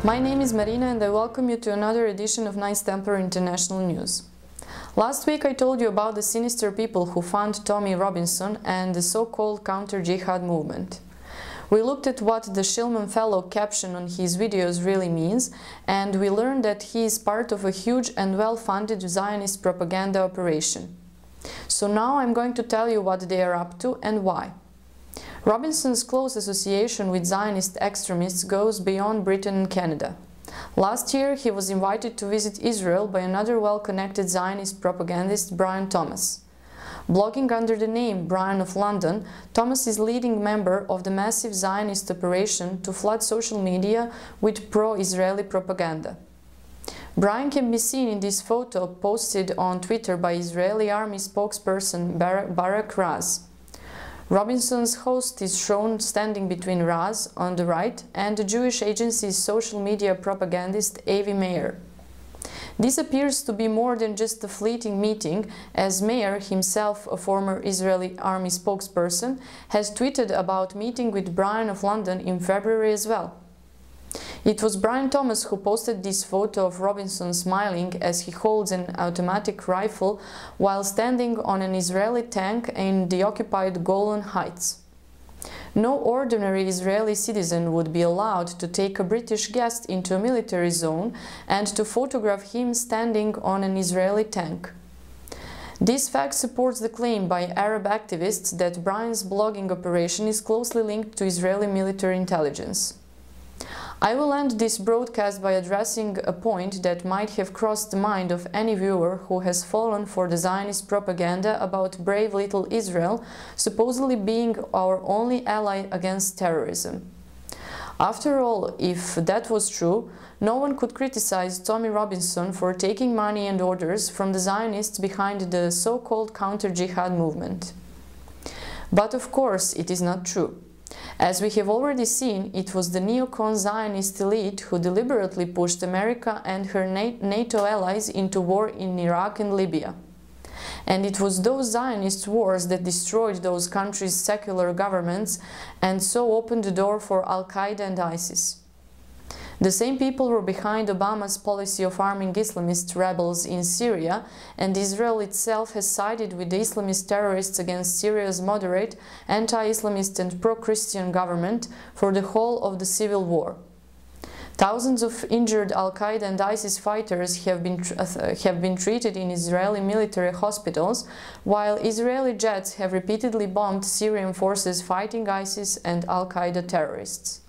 My name is Marina and I welcome you to another edition of Nice Templar International News. Last week I told you about the sinister people who fund Tommy Robinson and the so-called counter-jihad movement. We looked at what the Shillman Fellow caption on his videos really means, and we learned that he is part of a huge and well-funded Zionist propaganda operation. So now I'm going to tell you what they are up to and why. Robinson's close association with Zionist extremists goes beyond Britain and Canada. Last year he was invited to visit Israel by another well-connected Zionist propagandist, Brian Thomas. Blogging under the name Brian of London, Thomas is leading member of the massive Zionist operation to flood social media with pro-Israeli propaganda. Brian can be seen in this photo posted on Twitter by Israeli army spokesperson Barak Raz. Robinson's host is shown standing between Raz on the right and the Jewish agency's social media propagandist Avi Meir. This appears to be more than just a fleeting meeting, as Meir, himself a former Israeli army spokesperson, has tweeted about meeting with Brian of London in February as well. It was Brian Thomas who posted this photo of Robinson smiling as he holds an automatic rifle while standing on an Israeli tank in the occupied Golan Heights. No ordinary Israeli citizen would be allowed to take a British guest into a military zone and to photograph him standing on an Israeli tank. This fact supports the claim by Arab activists that Brian's blogging operation is closely linked to Israeli military intelligence. I will end this broadcast by addressing a point that might have crossed the mind of any viewer who has fallen for the Zionist propaganda about brave little Israel supposedly being our only ally against terrorism. After all, if that was true, no one could criticize Tommy Robinson for taking money and orders from the Zionists behind the so-called counter-jihad movement. But of course it is not true. As we have already seen, it was the neocon Zionist elite who deliberately pushed America and her NATO allies into war in Iraq and Libya. And it was those Zionist wars that destroyed those countries' secular governments and so opened the door for Al-Qaeda and ISIS. The same people were behind Obama's policy of arming Islamist rebels in Syria, and Israel itself has sided with the Islamist terrorists against Syria's moderate, anti-Islamist and pro-Christian government for the whole of the civil war. Thousands of injured Al-Qaeda and ISIS fighters have been treated in Israeli military hospitals, while Israeli jets have repeatedly bombed Syrian forces fighting ISIS and Al-Qaeda terrorists.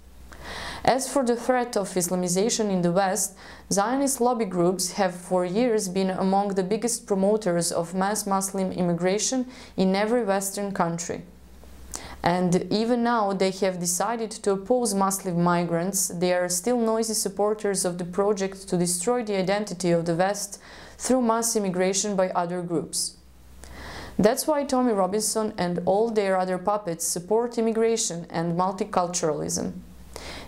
As for the threat of Islamization in the West, Zionist lobby groups have for years been among the biggest promoters of mass Muslim immigration in every Western country. And even now they have decided to oppose Muslim migrants. They are still noisy supporters of the project to destroy the identity of the West through mass immigration by other groups. That's why Tommy Robinson and all their other puppets support immigration and multiculturalism.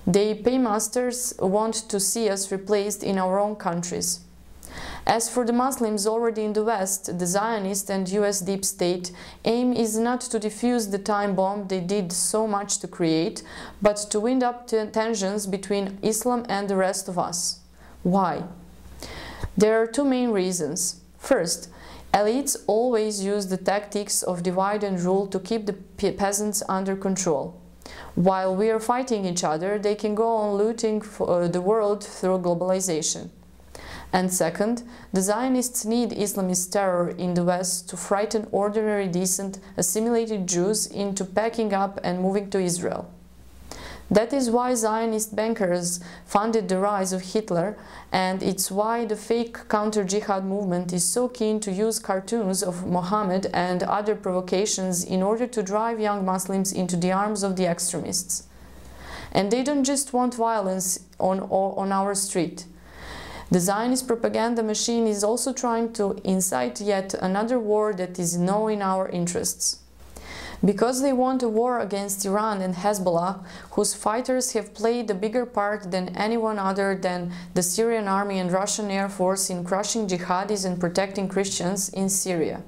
They paymasters want to see us replaced in our own countries. As for the Muslims already in the West, the Zionist and US deep state aim is not to defuse the time bomb they did so much to create, but to wind up tensions between Islam and the rest of us. Why? There are two main reasons. First, elites always use the tactics of divide and rule to keep the peasants under control. While we are fighting each other, they can go on looting the world through globalization. And second, the Zionists need Islamist terror in the West to frighten ordinary, decent, assimilated Jews into packing up and moving to Israel. That is why Zionist bankers funded the rise of Hitler, and it's why the fake counter-jihad movement is so keen to use cartoons of Mohammed and other provocations in order to drive young Muslims into the arms of the extremists. And they don't just want violence on our street. The Zionist propaganda machine is also trying to incite yet another war that is not in our interests. Because they want a war against Iran and Hezbollah, whose fighters have played a bigger part than anyone other than the Syrian army and Russian Air Force in crushing jihadis and protecting Christians in Syria.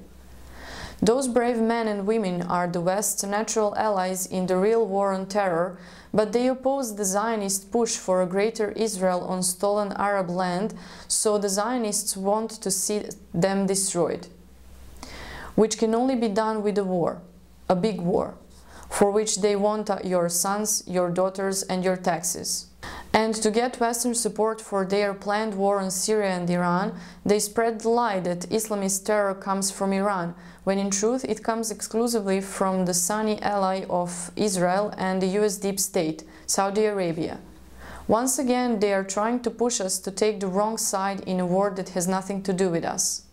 Those brave men and women are the West's natural allies in the real war on terror, but they oppose the Zionist push for a greater Israel on stolen Arab land, so the Zionists want to see them destroyed. Which can only be done with a war, a big war, for which they want your sons, your daughters and your taxes. And to get Western support for their planned war on Syria and Iran, they spread the lie that Islamist terror comes from Iran, when in truth it comes exclusively from the Sunni ally of Israel and the US deep state, Saudi Arabia. Once again, they are trying to push us to take the wrong side in a war that has nothing to do with us.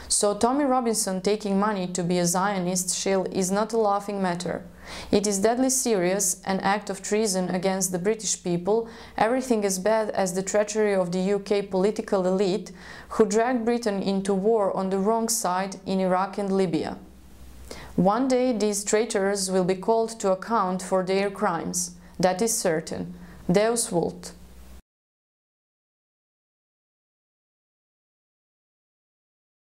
So Tommy Robinson taking money to be a Zionist shill is not a laughing matter. It is deadly serious, an act of treason against the British people, everything as bad as the treachery of the UK political elite who dragged Britain into war on the wrong side in Iraq and Libya. One day these traitors will be called to account for their crimes. That is certain. Deus vult.